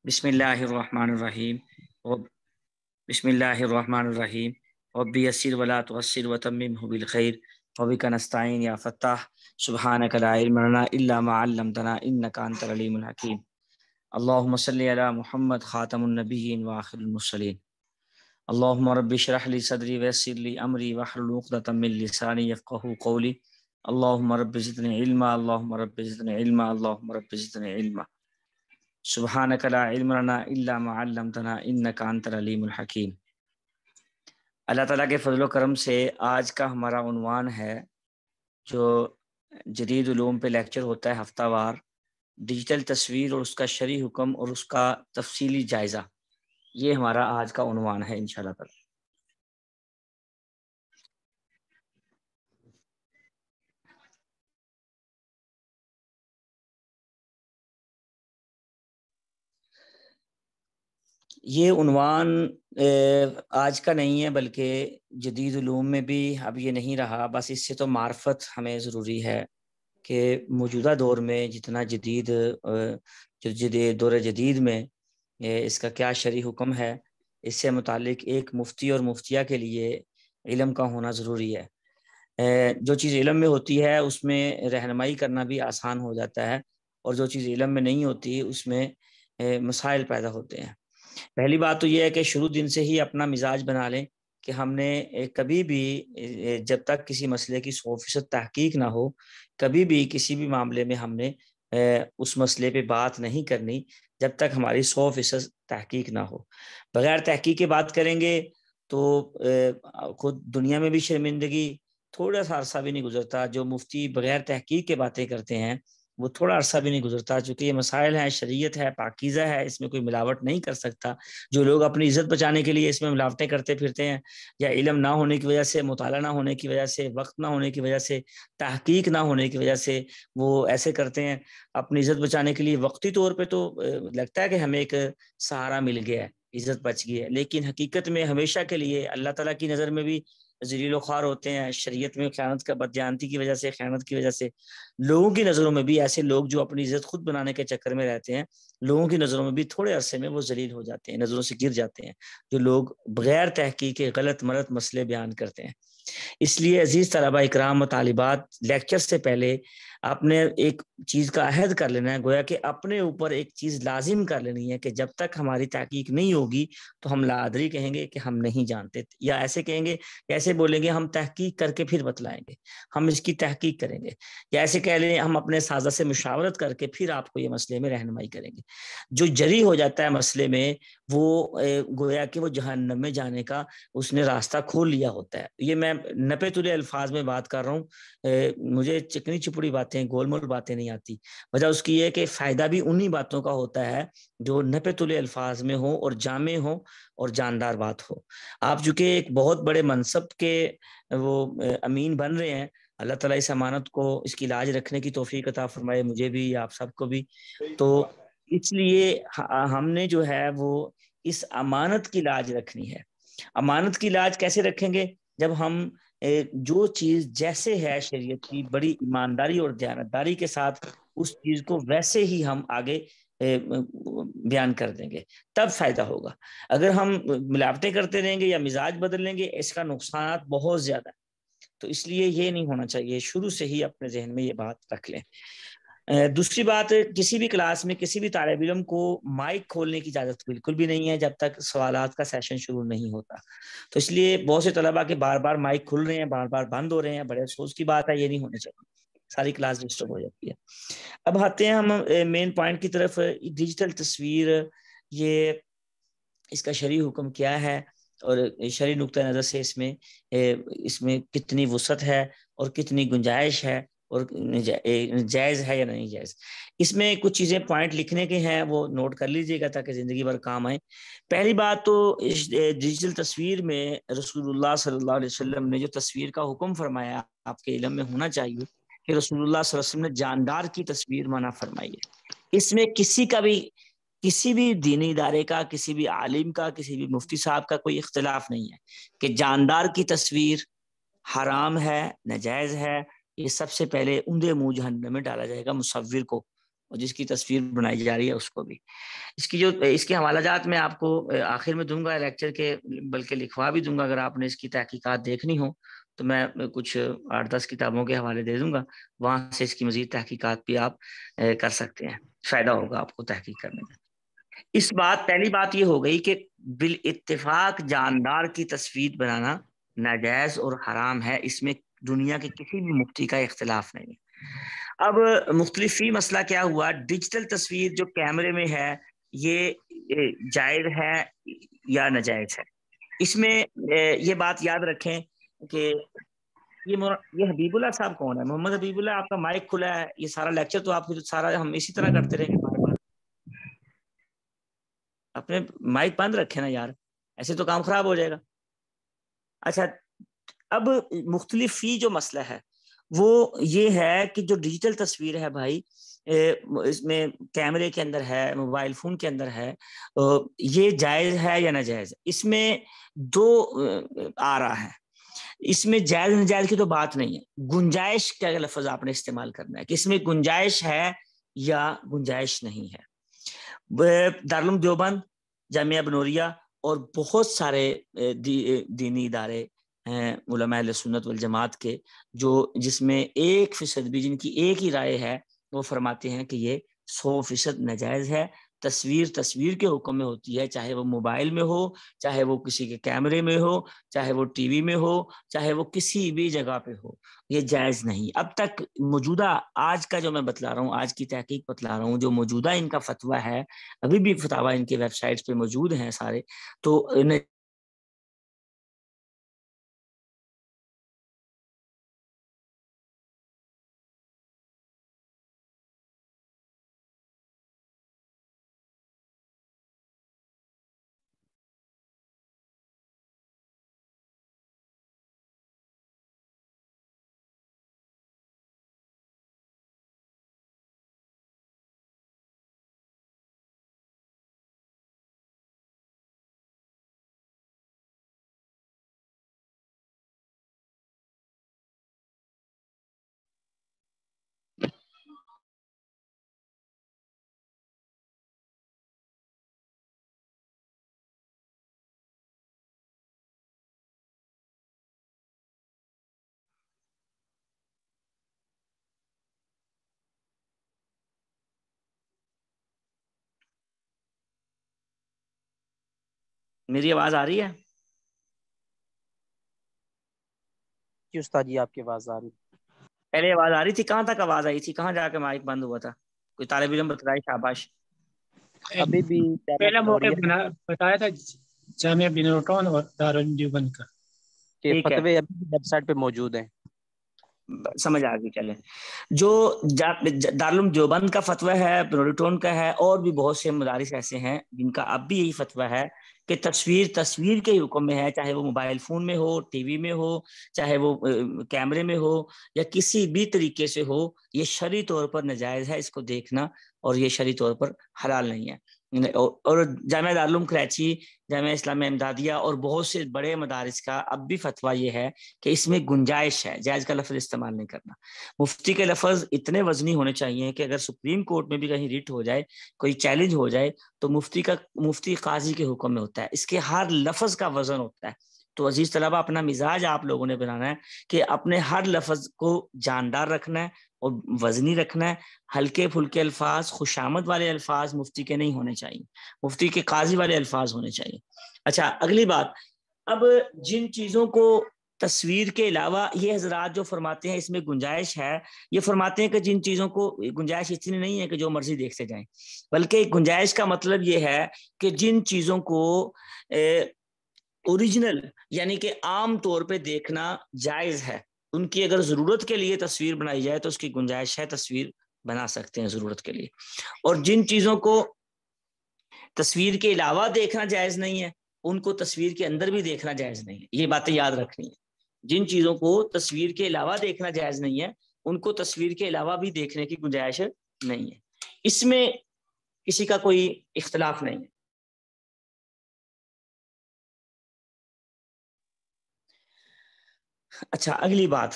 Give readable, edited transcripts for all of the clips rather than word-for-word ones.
بسم اللہ الرحمن الرحیم بسم اللہ الرحمن الرحیم رب یسر ولا تعسر وتممه بالخیر وبک نستعین یا فتاح سبحانک لا علم لنا الا ما علمتنا انک انت العلیم الحکیم اللهم صل علی محمد خاتم النبیین وآخر المرسلین اللهم رب اشرح لي صدری ویسر لي امری واحلل عقدۃ من لسانی یفقهوا قولی اللهم رب زدنی علما اللهم رب زدنی علما اللهم رب زدنی علما سبحانک لا علم لنا الا ما علمتنا انک انت العلیم الحکیم۔ اللہ تعالیٰ کے فضل و کرم سے آج کا ہمارا عنوان ہے جو جدید علوم پہ لیکچر ہوتا ہے ہفتہ وار، ڈیجیٹل تصویر اور اس کا شرعی حکم اور اس کا تفصیلی جائزہ، یہ ہمارا آج کا عنوان ہے انشاءاللہ تعالیٰ۔ یہ عنوان آج کا نہیں ہے بلکہ جدید علوم میں بھی اب یہ نہیں رہا، بس اس سے تو معرفت ہمیں ضروری ہے کہ موجودہ دور میں جتنا جدید دور جدید میں اس کا کیا شرعی حکم ہے، اس سے متعلق ایک مفتی اور مفتیہ کے لیے علم کا ہونا ضروری ہے۔ جو چیز علم میں ہوتی ہے اس میں رہنمائی کرنا بھی آسان ہو جاتا ہے، اور جو چیز علم میں نہیں ہوتی اس میں مسائل پیدا ہوتے ہیں۔ پہلی بات تو یہ ہے کہ شروع دن سے ہی اپنا مزاج بنا لیں کہ ہم نے کبھی بھی جب تک کسی مسئلے کی 100% تحقیق نہ ہو، کبھی بھی کسی بھی معاملے میں ہم نے اس مسئلے پہ بات نہیں کرنی جب تک ہماری 100% تحقیق نہ ہو۔ بغیر تحقیق کے بات کریں گے تو خود دنیا میں بھی شرمندگی، تھوڑا سا عرصہ بھی نہیں گزرتا جو مفتی بغیر تحقیق کے باتیں کرتے ہیں وہ تھوڑا عرصہ بھی نہیں گزرتا، چونکہ یہ مسائل ہیں، شریعت ہے، پاکیزہ ہے، اس میں کوئی ملاوٹ نہیں کر سکتا۔ جو لوگ اپنی عزت بچانے کے لیے اس میں ملاوٹیں کرتے پھرتے ہیں، یا علم نہ ہونے کی وجہ سے، مطالعہ نہ ہونے کی وجہ سے، وقت نہ ہونے کی وجہ سے، تحقیق نہ ہونے کی وجہ سے وہ ایسے کرتے ہیں اپنی عزت بچانے کے لیے، وقتی طور پہ تو لگتا ہے کہ ہمیں ایک سہارا مل گیا ہے، عزت بچ گئی ہے، لیکن حقیقت میں ہمیشہ کے لیے اللہ تعالیٰ کی نظر میں بھی ذلیل و خوار ہوتے ہیں۔ شریعت میں خیانت کا بددیانتی کی وجہ سے، خیانت کی وجہ سے لوگوں کی نظروں میں بھی، ایسے لوگ جو اپنی عزت خود بنانے کے چکر میں رہتے ہیں، لوگوں کی نظروں میں بھی تھوڑے عرصے میں وہ ذلیل ہو جاتے ہیں، نظروں سے گر جاتے ہیں، جو لوگ بغیر تحقیق کے غلط ملط مسئلے بیان کرتے ہیں۔ اس لیے عزیز طلبہ اکرام و طالبات، لیکچر سے پہلے آپ نے ایک چیز کا عہد کر لینا ہے، گویا کہ اپنے اوپر ایک چیز لازم کر لینی ہے کہ جب تک ہماری تحقیق نہیں ہوگی تو ہم لا ادری کہیں گے کہ ہم نہیں جانتے، یا ایسے کہیں گے، ایسے بولیں گے ہم تحقیق کر کے پھر بتلائیں گے، ہم اس کی تحقیق کریں گے، یا ایسے کہہ لیں ہم اپنے سازہ سے مشاورت کر کے پھر آپ کو یہ مسئلے میں رہنمائی کریں گے۔ جو جری ہو جاتا ہے مسئلے میں وہ گویا کہ وہ جہنم میں جانے کا اس نے راستہ کھول لیا ہوتا ہے۔ یہ میں نپے تلے الفاظ میں بات کر رہا ہوں، مجھے چکنی چپڑی باتیں، گول مول باتیں نہیں آتی۔ وجہ اس کی یہ کہ فائدہ بھی انہی باتوں کا ہوتا ہے جو نپے تلے الفاظ میں ہو اور جامع ہو اور جاندار بات ہو۔ آپ چونکہ ایک بہت بڑے منصب کے وہ امین بن رہے ہیں، اللہ تعالیٰ اس امانت کو، اس کی لاج رکھنے کی توفیق عطا فرمائے مجھے بھی، آپ سب کو بھی۔ تو اس لیے ہم نے جو ہے وہ اس امانت کی لاج رکھنی ہے۔ امانت کی لاج کیسے رکھیں گے؟ جب ہم جو چیز جیسے ہے شریعت کی بڑی ایمانداری اور دیانتداری کے ساتھ اس چیز کو ویسے ہی ہم آگے بیان کر دیں گے، تب فائدہ ہوگا۔ اگر ہم ملاوٹیں کرتے رہیں گے یا مزاج بدل لیں گے، اس کا نقصانات بہت زیادہ ہے۔ تو اس لیے یہ نہیں ہونا چاہیے، شروع سے ہی اپنے ذہن میں یہ بات رکھ لیں۔ دوسری بات، کسی بھی کلاس میں کسی بھی طالب علم کو مائک کھولنے کی اجازت بالکل بھی نہیں ہے جب تک سوالات کا سیشن شروع نہیں ہوتا۔ تو اس لیے بہت سے طلباء کے بار بار مائک کھل رہے ہیں، بار بار بند ہو رہے ہیں، بڑے افسوس کی بات ہے، یہ نہیں ہونے چاہیے، ساری کلاس ڈسٹرب ہو جاتی ہے۔ اب آتے ہیں ہم مین پوائنٹ کی طرف۔ ڈیجیٹل تصویر، یہ اس کا شرعی حکم کیا ہے اور شرعی نقطہ نظر سے اس میں کتنی وسعت ہے اور کتنی گنجائش ہے اور جائز ہے یا نہیں جائز۔ اس میں کچھ چیزیں پوائنٹ لکھنے کے ہیں، وہ نوٹ کر لیجئے گا تاکہ زندگی بھر کام آئے۔ پہلی بات تو اس ڈیجیٹل تصویر میں رسول اللہ صلی اللہ علیہ وسلم نے جو تصویر کا حکم فرمایا، آپ کے علم میں ہونا چاہیے کہ رسول اللہ صلی اللہ علیہ وسلم نے جاندار کی تصویر منع فرمائی ہے۔ اس میں کسی بھی دینی ادارے کا، کسی بھی عالم کا، کسی بھی مفتی صاحب کا کوئی اختلاف نہیں ہے کہ جاندار کی تصویر حرام ہے، ناجائز ہے۔ یہ سب سے پہلے اندھے منہ جہنم میں ڈالا جائے گا مصور کو، اور جس کی تصویر بنائی جا رہی ہے اس کو بھی. اس کے حوالہ جات میں آپ کو آخر میں دوں گا لیکچر کے، بلکہ لکھوا بھی دوں گا. اگر آپ نے اس کی تحقیقات دیکھنی ہو تو میں کچھ 8-10 کتابوں کے حوالے دے دوں گا، وہاں سے اس کی مزید تحقیقات بھی آپ کر سکتے ہیں. فائدہ ہوگا آپ کو تحقیق کرنے میں. پہلی بات یہ ہو گئی کہ بالاتفاق جاندار کی تصویر بنانا ناجائز اور حرام ہے، اس میں دنیا کے کسی بھی مفتی کا اختلاف نہیں. اب مختلف فی مسئلہ کیا ہوا، ڈیجیٹل تصویر جو کیمرے میں ہے یہ جائز ہے یا ناجائز ہے. اس میں یہ بات یاد رکھیں کہ یہ حبیب اللہ صاحب کون ہے؟ محمد حبیب اللہ. آپ کا مائک کھلا ہے، یہ سارا لیکچر تو آپ سارا ہم اسی طرح کرتے رہیں گے بار بار. اپنے مائک بند رکھے نا یار، ایسے تو کام خراب ہو جائے گا. اچھا، اب مختلف فی جو مسئلہ ہے وہ یہ ہے کہ جو ڈیجیٹل تصویر ہے بھائی، اس میں کیمرے کے اندر ہے، موبائل فون کے اندر ہے، یہ جائز ہے یا ناجائز؟ اس میں دو آ رہا ہے. اس میں جائز ناجائز کی تو بات نہیں ہے، گنجائش کا لفظ آپ نے استعمال کرنا ہے کہ اس میں گنجائش ہے یا گنجائش نہیں ہے. دارالعلوم دیوبند، جامعہ بنوریہ اور بہت سارے دینی ادارے ہیں علماء اہل سنت والجماعت کے، جس میں 1% بھی جن کی ایک ہی رائے ہے، وہ فرماتے ہیں کہ یہ 100% ناجائز ہے. تصویر کے حکم میں ہوتی ہے، چاہے وہ موبائل میں ہو، چاہے وہ کسی کے کیمرے میں ہو، چاہے وہ ٹی وی میں ہو، چاہے وہ کسی بھی جگہ پہ ہو، یہ جائز نہیں. اب تک موجودہ آج کا جو میں بتلا رہا ہوں، آج کی تحقیق بتلا رہا ہوں، جو موجودہ ان کا فتویٰ ہے، ابھی بھی فتاویٰ ان کے ویب سائٹس پہ موجود ہیں سارے، تو میری آواز آ رہی ہے؟ جی استاد جی، آپ کی آواز آ رہی. پہلے آواز آ رہی تھی، کہاں تک آواز آئی تھی؟ کہاں جا کے مائک بند ہوا تھا؟ کوئی طالب علم بتائے، شاباش. ابھی بھی پہلا موقع بتایا تھا جامعہ بنوٹون اور دارالعلوم دیوبند کا کہ فتوے ابھی بھی ویب سائٹ پہ موجود ہیں. سمجھ آ گئی. چلے، جو دارالعلوم دیوبند کا فتویٰ ہے، بنوٹون کا ہے، اور بھی بہت سے مدارس ایسے ہیں جن کا اب بھی یہی فتویٰ ہے کہ تصویر کے حکم میں ہے، چاہے وہ موبائل فون میں ہو، ٹی وی میں ہو، چاہے وہ کیمرے میں ہو، یا کسی بھی طریقے سے ہو، یہ شرعی طور پر ناجائز ہے اس کو دیکھنا، اور یہ شرعی طور پر حلال نہیں ہے. اور جامعہ دارالعلوم کراچی، جامعہ اسلامیہ امدادیہ اور بہت سے بڑے مدارس کا اب بھی فتویٰ یہ ہے کہ اس میں گنجائش ہے، جائز کا لفظ استعمال نہیں کرنا. مفتی کے لفظ اتنے وزنی ہونے چاہیے کہ اگر سپریم کورٹ میں بھی کہیں ریٹ ہو جائے، کوئی چیلنج ہو جائے، تو مفتی قاضی کے حکم میں ہوتا ہے، اس کے ہر لفظ کا وزن ہوتا ہے. تو عزیز طلبہ، اپنا مزاج آپ لوگوں نے بنانا ہے کہ اپنے ہر لفظ کو جاندار رکھنا ہے اور وزنی رکھنا ہے. ہلکے پھلکے الفاظ، خوشامد والے الفاظ مفتی کے نہیں ہونے چاہیے، مفتی کے قاضی والے الفاظ ہونے چاہیے. اچھا، اگلی بات، اب جن چیزوں کو تصویر کے علاوہ یہ حضرات جو فرماتے ہیں اس میں گنجائش ہے، یہ فرماتے ہیں کہ جن چیزوں کو گنجائش اتنی نہیں ہے کہ جو مرضی دیکھتے جائیں، بلکہ گنجائش کا مطلب یہ ہے کہ جن چیزوں کو اوریجنل یعنی کہ عام طور پہ دیکھنا جائز ہے، ان کی اگر ضرورت کے لیے تصویر بنائی جائے تو اس کی گنجائش ہے، تصویر بنا سکتے ہیں ضرورت کے لیے. اور جن چیزوں کو تصویر کے علاوہ دیکھنا جائز نہیں ہے، ان کو تصویر کے اندر بھی دیکھنا جائز نہیں ہے. یہ باتیں یاد رکھنی ہے. جن چیزوں کو تصویر کے علاوہ دیکھنا جائز نہیں ہے، ان کو تصویر کے علاوہ بھی دیکھنے کی گنجائش نہیں ہے. اس میں کسی کا کوئی اختلاف نہیں ہے. اچھا، اگلی بات،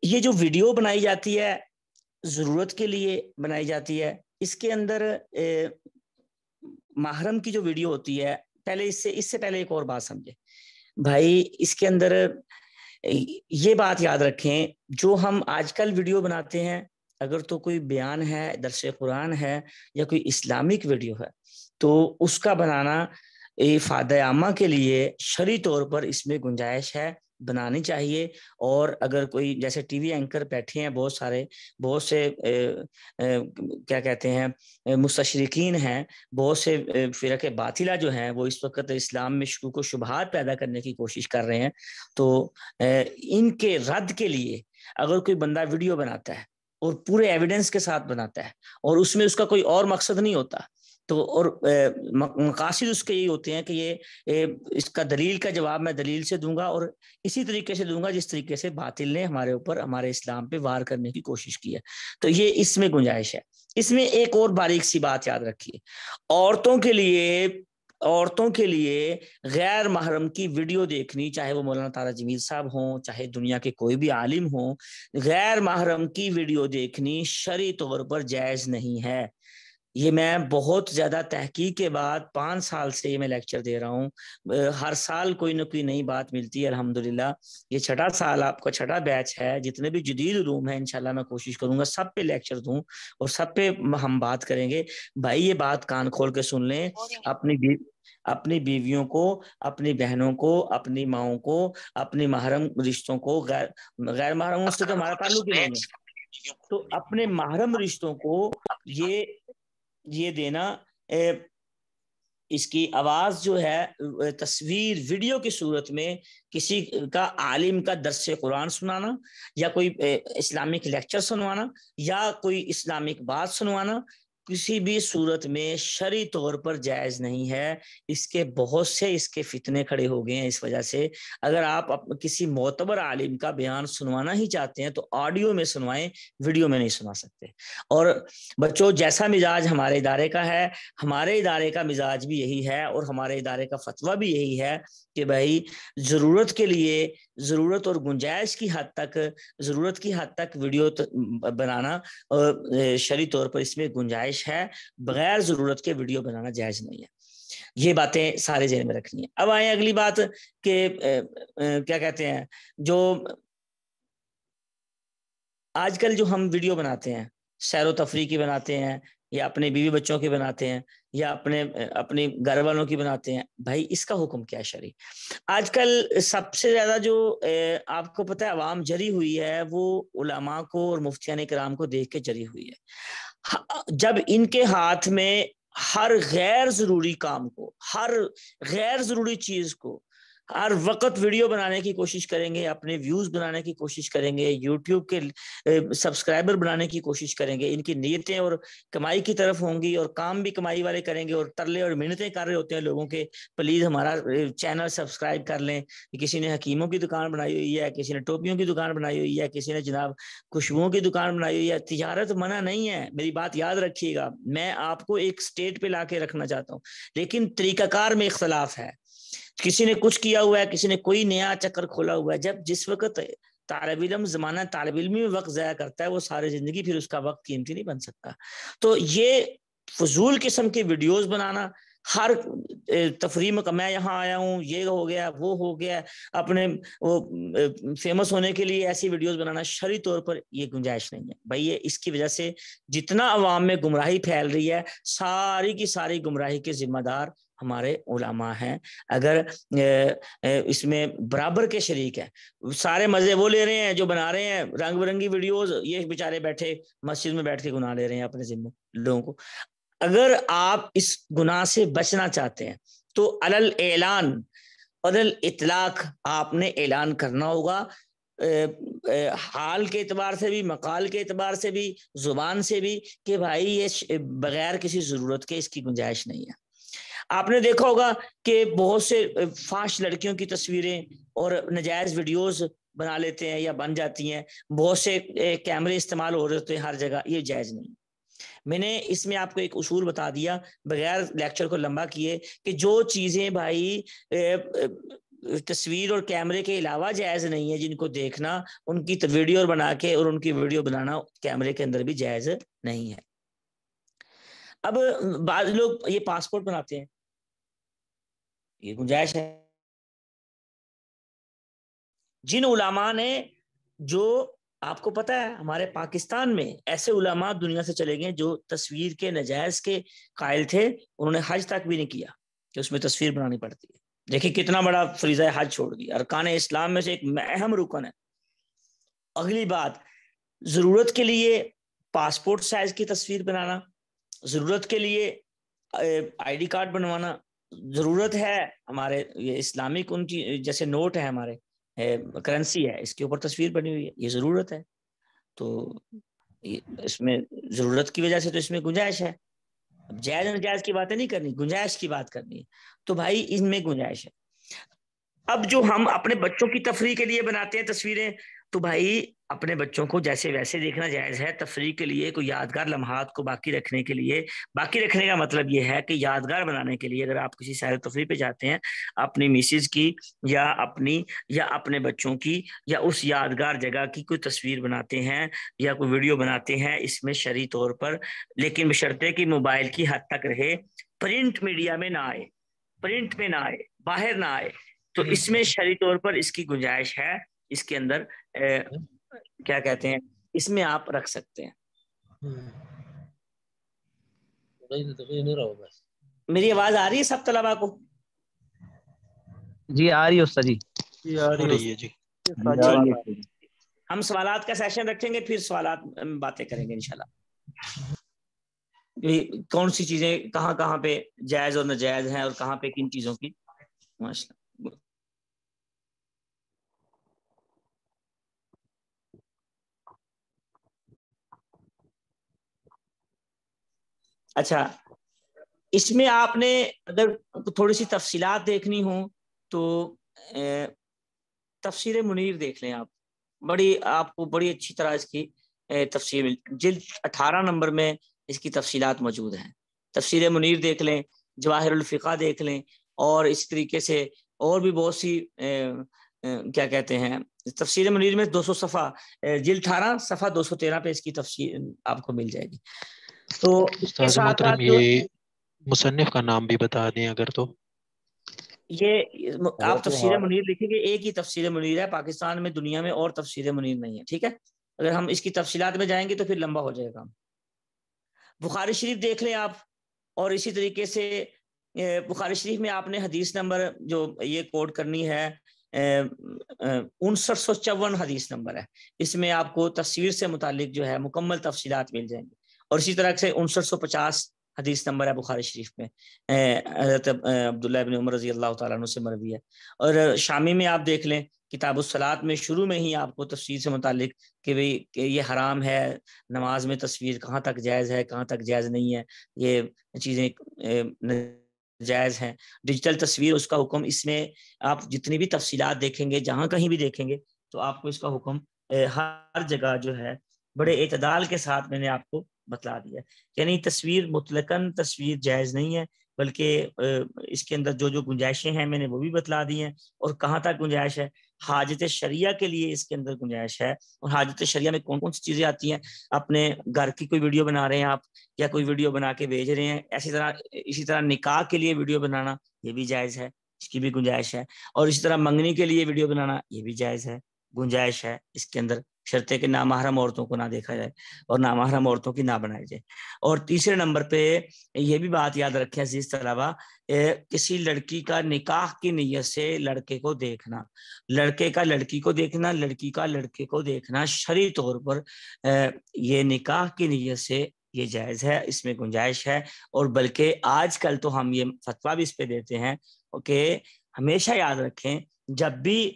یہ جو ویڈیو بنائی جاتی ہے ضرورت کے لیے بنائی جاتی ہے. اس کے اندر محرم کی جو ویڈیو ہوتی ہے، پہلے اس سے پہلے ایک اور بات سمجھے بھائی، اس کے اندر یہ بات یاد رکھیں، جو ہم آج کل ویڈیو بناتے ہیں، اگر تو کوئی بیان ہے، درس قرآن ہے، یا کوئی اسلامک ویڈیو ہے، تو اس کا بنانا فائدہ عامہ کے لیے شرعی طور پر اس میں گنجائش ہے، بنانی چاہیے. اور اگر کوئی جیسے ٹی وی اینکر بیٹھے ہیں، بہت سے کیا کہتے ہیں مستشرقین ہیں، بہت سے فرق باطلہ جو ہیں، وہ اس وقت اسلام میں شکوک و شبہات پیدا کرنے کی کوشش کر رہے ہیں. تو ان کے رد کے لیے اگر کوئی بندہ ویڈیو بناتا ہے اور پورے ایویڈنس کے ساتھ بناتا ہے، اور اس میں اس کا کوئی اور مقصد نہیں ہوتا، تو اور مقاصد اس کے یہی ہوتے ہیں کہ یہ اس کا دلیل کا جواب میں دلیل سے دوں گا، اور اسی طریقے سے دوں گا جس طریقے سے باطل نے ہمارے اوپر، ہمارے اسلام پہ وار کرنے کی کوشش کی ہے. تو یہ اس میں گنجائش ہے. اس میں ایک اور باریک سی بات یاد رکھیے، عورتوں کے لیے غیر محرم کی ویڈیو دیکھنی، چاہے وہ مولانا طارق جمیل صاحب ہوں، چاہے دنیا کے کوئی بھی عالم ہوں، غیر محرم کی ویڈیو دیکھنی شرعی طور پر جائز نہیں ہے. یہ میں بہت زیادہ تحقیق کے بعد 5 سال سے یہ میں لیکچر دے رہا ہوں، ہر سال کوئی نہ کوئی نئی بات ملتی ہے الحمدللہ. یہ 6واں سال آپ کا 6واں بیچ ہے. جتنے بھی جدید علوم ہیں انشاءاللہ میں کوشش کروں گا سب پہ لیکچر دوں اور سب پہ ہم بات کریں گے. بھائی یہ بات کان کھول کے سن لیں، اپنی بیویوں کو، اپنی بہنوں کو، اپنی ماؤں کو، اپنی محرم رشتوں کو، غیر محرموں سے تو ہمارا تعلق ہی نہیں ہے، تو اپنے محرم رشتوں کو یہ دینا، اس کی آواز جو ہے تصویر ویڈیو کی صورت میں کسی کا عالم کا درس قرآن سنانا، یا کوئی اسلامک لیکچر سنوانا، یا کوئی اسلامک بات سنوانا، کسی بھی صورت میں شرعی طور پر جائز نہیں ہے. اس کے بہت سے اس کے فتنے کھڑے ہو گئے ہیں اس وجہ سے. اگر آپ کسی معتبر عالم کا بیان سنوانا ہی چاہتے ہیں تو آڈیو میں سنوائیں، ویڈیو میں نہیں سنا سکتے. اور بچوں جیسا مزاج ہمارے ادارے کا ہے، ہمارے ادارے کا مزاج بھی یہی ہے، اور ہمارے ادارے کا فتویٰ بھی یہی ہے کہ بھائی ضرورت کے لیے، ضرورت اور گنجائش کی حد تک ویڈیو بنانا شرعی طور پر اس میں گنجائش ہے، بغیر ضرورت کے ویڈیو بنانا جائز نہیں ہے. یہ باتیں سارے ذہن میں رکھنی ہے. اب آئیں اگلی بات کہ کیا کہتے ہیں، جو آج کل جو ہم ویڈیو بناتے ہیں، سیر و تفریح کی بناتے ہیں، یا اپنے بیوی بچوں کی بناتے ہیں، یا اپنے گھر والوں کی بناتے ہیں، بھائی اس کا حکم کیا ہے شرعی؟ آج کل سب سے زیادہ جو آپ کو پتہ ہے عوام جری ہوئی ہے، وہ علماء کو اور مفتیان کرام کو دیکھ کے جری ہوئی ہے. جب ان کے ہاتھ میں ہر غیر ضروری کام کو، ہر غیر ضروری چیز کو ہر وقت ویڈیو بنانے کی کوشش کریں گے، اپنے ویوز بنانے کی کوشش کریں گے، یوٹیوب کے سبسکرائبر بنانے کی کوشش کریں گے، ان کی نیتیں اور کمائی کی طرف ہوں گی، اور کام بھی کمائی والے کریں گے، اور ترلے اور منتیں کر رہے ہوتے ہیں لوگوں کے پلیز ہمارا چینل سبسکرائب کر لیں. کسی نے حکیموں کی دکان بنائی ہوئی ہے، کسی نے ٹوپیوں کی دکان بنائی ہوئی ہے، کسی نے جناب خوشبوؤں کی دکان بنائی ہوئی ہے. تجارت منع نہیں ہے، میری بات یاد رکھیے گا. میں آپ کو ایک سٹیٹ پہ لا کے رکھنا چاہتا ہوں، لیکن طریقہ کار میں اختلاف ہے. کسی نے کچھ کیا ہوا ہے، کسی نے کوئی نیا چکر کھولا ہوا ہے. جس وقت طالب علم زمانہ طالب علم میں وقت ضائع کرتا ہے، وہ ساری زندگی پھر اس کا وقت قیمتی نہیں بن سکتا. تو یہ فضول قسم کی ویڈیوز بنانا، ہر تفریح میں میں یہاں آیا ہوں، یہ ہو گیا، وہ ہو گیا، اپنے وہ فیمس ہونے کے لیے ایسی ویڈیوز بنانا شرعی طور پر یہ گنجائش نہیں ہے. بھائی یہ اس کی وجہ سے جتنا عوام میں گمراہی پھیل رہی ہے، ساری کی ساری گمراہی کے ذمہ دار ہمارے علماء ہیں. اگر اس میں برابر کے شریک ہے، سارے مزے وہ لے رہے ہیں جو بنا رہے ہیں رنگ برنگی ویڈیوز، یہ بیچارے بیٹھے مسجد میں بیٹھ کے گناہ لے رہے ہیں اپنے ذمہ لوگوں کو. اگر آپ اس گناہ سے بچنا چاہتے ہیں تو علل اعلان، علل اطلاق آپ نے اعلان کرنا ہوگا، حال کے اعتبار سے بھی، مقال کے اعتبار سے بھی، زبان سے بھی، کہ بھائی یہ بغیر کسی ضرورت کے اس کی گنجائش نہیں ہے. آپ نے دیکھا ہوگا کہ بہت سے فاش لڑکیوں کی تصویریں اور ناجائز ویڈیوز بنا لیتے ہیں یا بن جاتی ہیں، بہت سے کیمرے استعمال ہو رہے ہوتے ہیں ہر جگہ. یہ جائز نہیں. میں نے اس میں آپ کو ایک اصول بتا دیا بغیر لیکچر کو لمبا کیے، کہ جو چیزیں بھائی تصویر اور کیمرے کے علاوہ جائز نہیں ہے، جن کو دیکھنا ان کی ویڈیو بنا کے اور ان کی ویڈیو بنانا کیمرے کے اندر بھی جائز نہیں ہے۔ اب بعض لوگ یہ پاسپورٹ بناتے ہیں، یہ گنجائش ہے۔ جن علماء نے، جو آپ کو پتا ہے ہمارے پاکستان میں ایسے علماء دنیا سے چلے گئے جو تصویر کے نجائز کے قائل تھے، انہوں نے حج تک بھی نہیں کیا کہ اس میں تصویر بنانی پڑتی ہے۔ دیکھیں کتنا بڑا فریضہ حج چھوڑ دیا، ارکان اسلام میں سے ایک اہم رکن ہے۔ اگلی بات، ضرورت کے لیے پاسپورٹ سائز کی تصویر بنانا، ضرورت کے لیے آئی ڈی کارڈ بنوانا، ضرورت ہے ہمارے یہ اسلامک ان کی جیسے نوٹ ہے ہمارے کرنسی ہے، اس کے اوپر تصویر بنی ہوئی ہے، یہ ضرورت ہے۔ تو اس میں ضرورت کی وجہ سے تو اس میں گنجائش ہے۔ اب جائز ناجائز کی باتیں نہیں کرنی، گنجائش کی بات کرنی ہے، تو بھائی ان میں گنجائش ہے۔ اب جو ہم اپنے بچوں کی تفریح کے لیے بناتے ہیں تصویریں، تو بھائی اپنے بچوں کو جیسے ویسے دیکھنا جائز ہے، تفریح کے لیے کوئی یادگار لمحات کو باقی رکھنے کے لیے، باقی رکھنے کا مطلب یہ ہے کہ یادگار بنانے کے لیے اگر آپ کسی سیر تفریح پہ جاتے ہیں، اپنی میسز کی یا اپنی یا اپنے بچوں کی یا اس یادگار جگہ کی کوئی تصویر بناتے ہیں یا کوئی ویڈیو بناتے ہیں، اس میں شرعی طور پر، لیکن بشرطے کہ موبائل کی حد تک رہے، پرنٹ میڈیا میں نہ آئے، پرنٹ میں نہ آئے، باہر نہ آئے، تو اس میں شرعی طور پر اس کی گنجائش ہے۔ اس کے اندر کیا کہتے ہیں، اس میں آپ رکھ سکتے ہیں۔ میری آواز آ رہی ہے سب طلباء کو؟ جی آ رہی ہے استاد جی، آ رہی ہے جی۔ ہم سوالات کا سیشن رکھیں گے، پھر سوالات باتیں کریں گے انشاءاللہ، کون سی چیزیں کہاں کہاں پہ جائز اور ناجائز ہیں اور کہاں پہ کن چیزوں کی ماشاءاللہ۔ اچھا، اس میں آپ نے اگر تھوڑی سی تفصیلات دیکھنی ہوں تو تفسیر منیر دیکھ لیں آپ، آپ کو بڑی اچھی طرح اس کی تفسیر، جلد 18 نمبر میں اس کی تفصیلات موجود ہیں۔ تفسیر منیر دیکھ لیں، جواہر الفقہ دیکھ لیں، اور اس طریقے سے اور بھی بہت سی کیا کہتے ہیں، تفسیر منیر میں 200 صفحہ، جلد 18 صفحہ 213 پہ اس کی تفسیر آپ کو مل جائے گی۔ تو استاد محترم یہ مصنف کا نام بھی بتا دیں اگر تو۔ یہ آپ تفسیر منیر لکھیں گے، ایک ہی تفسیر منیر ہے پاکستان میں، دنیا میں اور تفسیر منیر نہیں ہے، ٹھیک ہے؟ اگر ہم اس کی تفصیلات میں جائیں گے تو پھر لمبا ہو جائے گا۔ بخاری شریف دیکھ لیں آپ، اور اسی طریقے سے بخاری شریف میں آپ نے حدیث نمبر جو یہ کوڈ کرنی ہے 5954 حدیث نمبر ہے، اس میں آپ کو تصویر سے متعلق جو ہے مکمل تفصیلات مل جائیں گی، اور اسی طرح سے 5950 حدیث نمبر ہے بخاری شریف میں، حضرت عبداللہ ابن عمر رضی اللہ تعالیٰ عنہ سے مروی ہے۔ اور شامی میں آپ دیکھ لیں کتاب الصلاۃ میں شروع میں ہی آپ کو تفسیر سے متعلق کہ بھئی کہ یہ حرام ہے نماز میں تصویر، کہاں تک جائز ہے کہاں تک جائز نہیں ہے، یہ چیزیں جائز ہیں۔ ڈیجیٹل تصویر اس کا حکم، اس میں آپ جتنی بھی تفصیلات دیکھیں گے، جہاں کہیں بھی دیکھیں گے تو آپ کو اس کا حکم ہر جگہ جو ہے بڑے اعتدال کے ساتھ میں نے آپ کو بتلا دیا، یعنی تصویر مطلقاً تصویر جائز نہیں ہے، بلکہ اس کے اندر جو جو گنجائشیں ہیں میں نے وہ بھی بتلا دی ہیں، اور کہاں تک گنجائش ہے، حاجت شریعہ کے لیے اس کے اندر گنجائش ہے۔ اور حاجت شریعہ میں کون کون سی چیزیں آتی ہیں، اپنے گھر کی کوئی ویڈیو بنا رہے ہیں آپ، یا کوئی ویڈیو بنا کے بھیج رہے ہیں، اسی طرح نکاح کے لیے ویڈیو بنانا یہ بھی جائز ہے، اس کی بھی گنجائش ہے، اور اسی طرح منگنی کے لیے ویڈیو بنانا یہ بھی جائز ہے، گنجائش ہے اس کے اندر، شرط کہ نامحرم عورتوں کو نہ دیکھا جائے اور نامحرم عورتوں کی نہ بنائی جائے۔ اور تیسرے نمبر پہ یہ بھی بات یاد رکھیں عزیز طلبہ، کسی لڑکی کا نکاح کی نیت سے لڑکے کو دیکھنا، لڑکے کا لڑکی کو دیکھنا، لڑکی کا لڑکے کو دیکھنا شرعی طور پر یہ نکاح کی نیت سے یہ جائز ہے، اس میں گنجائش ہے۔ اور بلکہ آج کل تو ہم یہ فتویٰ بھی اس پہ دیتے ہیں کہ ہمیشہ یاد رکھیں جب بھی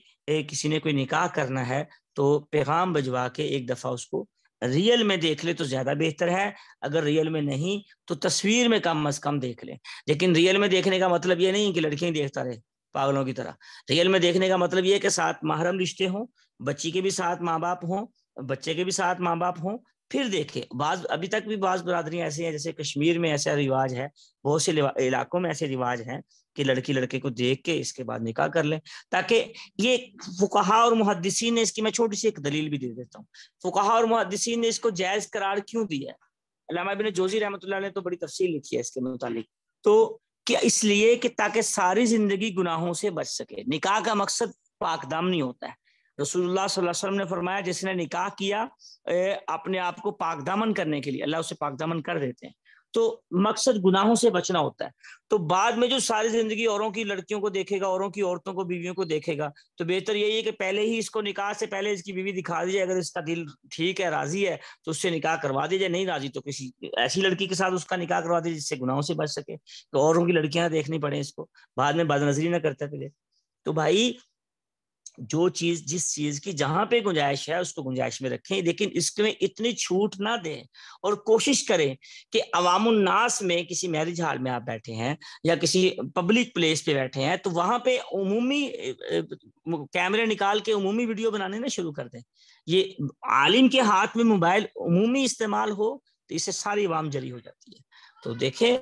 کسی نے کوئی نکاح کرنا ہے تو پیغام بھجوا کے ایک دفعہ اس کو ریئل میں دیکھ لے تو زیادہ بہتر ہے، اگر ریئل میں نہیں تو تصویر میں کم از کم دیکھ لیں۔ لیکن ریئل میں دیکھنے کا مطلب یہ نہیں کہ لڑکیاں دیکھتا رہے پاگلوں کی طرح، ریئل میں دیکھنے کا مطلب یہ کہ ساتھ محرم رشتے ہوں، بچی کے بھی ساتھ ماں باپ ہوں، بچے کے بھی ساتھ ماں باپ ہوں، پھر دیکھیں بعض ابھی تک بھی بعض برادریاں ایسی ہیں، جیسے کشمیر میں ایسا رواج ہے، بہت سے علاقوں میں ایسے رواج ہیں کہ لڑکی لڑکے کو دیکھ کے اس کے بعد نکاح کر لیں، تاکہ یہ فقہا اور محدثین نے اس کی میں چھوٹی سی ایک دلیل بھی دے دیتا ہوں، فقہا اور محدثین نے اس کو جائز قرار کیوں دیا ہے؟ علامہ ابن جوزی رحمۃ اللہ علیہ تو بڑی تفصیل لکھی ہے اس کے متعلق، تو کہ اس لیے کہ تاکہ ساری زندگی گناہوں سے بچ سکے۔ نکاح کا مقصد پاک دامنی ہوتا ہے، رسول اللہ صلی اللہ علیہ وسلم نے فرمایا جس نے نکاح کیا اپنے آپ کو پاک دامن کرنے کے لیے، اللہ اسے پاک دامن کر دیتے ہیں، تو مقصد گناہوں سے بچنا ہوتا ہے۔ تو بعد میں جو ساری زندگی اوروں کی لڑکیوں کو دیکھے گا، اوروں کی عورتوں کو، بیویوں کو دیکھے گا، تو بہتر یہی ہے کہ پہلے ہی اس کو نکاح سے پہلے اس کی بیوی دکھا دی جائے، اگر اس کا دل ٹھیک ہے، راضی ہے تو اس سے نکاح کروا دی جائے، نہیں راضی تو کسی ایسی لڑکی کے ساتھ اس کا نکاح کروا دی جس سے گناہوں سے بچ سکے، تو اوروں کی لڑکیاں دیکھنی پڑے اس کو، بعد میں بد نظری نہ کرتا پہلے۔ تو بھائی جو چیز جس چیز کی جہاں پہ گنجائش ہے اس کو گنجائش میں رکھیں، لیکن اس میں اتنی چھوٹ نہ دیں، اور کوشش کریں کہ عوام الناس میں کسی میرج ہال میں آپ بیٹھے ہیں یا کسی پبلک پلیس پہ بیٹھے ہیں تو وہاں پہ عمومی کیمرے نکال کے عمومی ویڈیو بنانے نہ شروع کر دیں۔ یہ عالم کے ہاتھ میں موبائل عمومی استعمال ہو تو اس سے ساری عوام جری ہو جاتی ہے۔ تو دیکھیں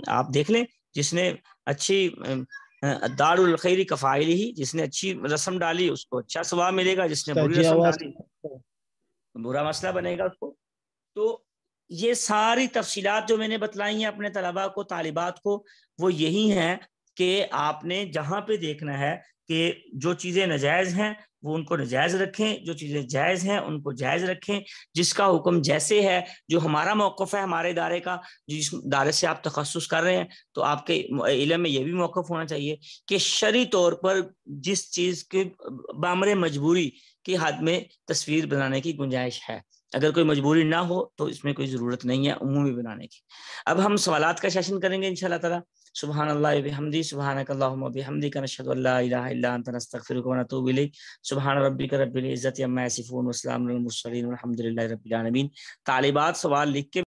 آپ دیکھ لیں، جس نے اچھی دار الخیری کفائل ہی، جس نے اچھی رسم ڈالی اس کو اچھا ثواب ملے گا، جس نے بری رسم ڈالی برا مسئلہ بنے گا اس کو۔ تو یہ ساری تفصیلات جو میں نے بتلائی ہیں اپنے طلباء کو، طالبات کو، وہ یہی ہیں کہ آپ نے جہاں پہ دیکھنا ہے کہ جو چیزیں ناجائز ہیں وہ ان کو ناجائز رکھیں، جو چیزیں جائز ہیں ان کو جائز رکھیں، جس کا حکم جیسے ہے، جو ہمارا موقف ہے ہمارے ادارے کا، جس ادارے سے آپ تخصص کر رہے ہیں، تو آپ کے علم میں یہ بھی موقف ہونا چاہیے کہ شرعی طور پر جس چیز کے بامر مجبوری کی حد میں تصویر بنانے کی گنجائش ہے، اگر کوئی مجبوری نہ ہو تو اس میں کوئی ضرورت نہیں ہے عمومی بنانے کی۔ اب ہم سوالات کا سیشن کریں گے انشاءاللہ تعالی۔ سبحان اللہ بحمدی، سبحانک اللہم وبحمدک، نشہد ان لا الہ الا انت، نستغفرک ونتوب الیک۔ سبحان ربک رب العزت عما یصفون، وسلام علی المرسلین، والحمد للہ رب العالمین۔ طالبات سوال لکھ کے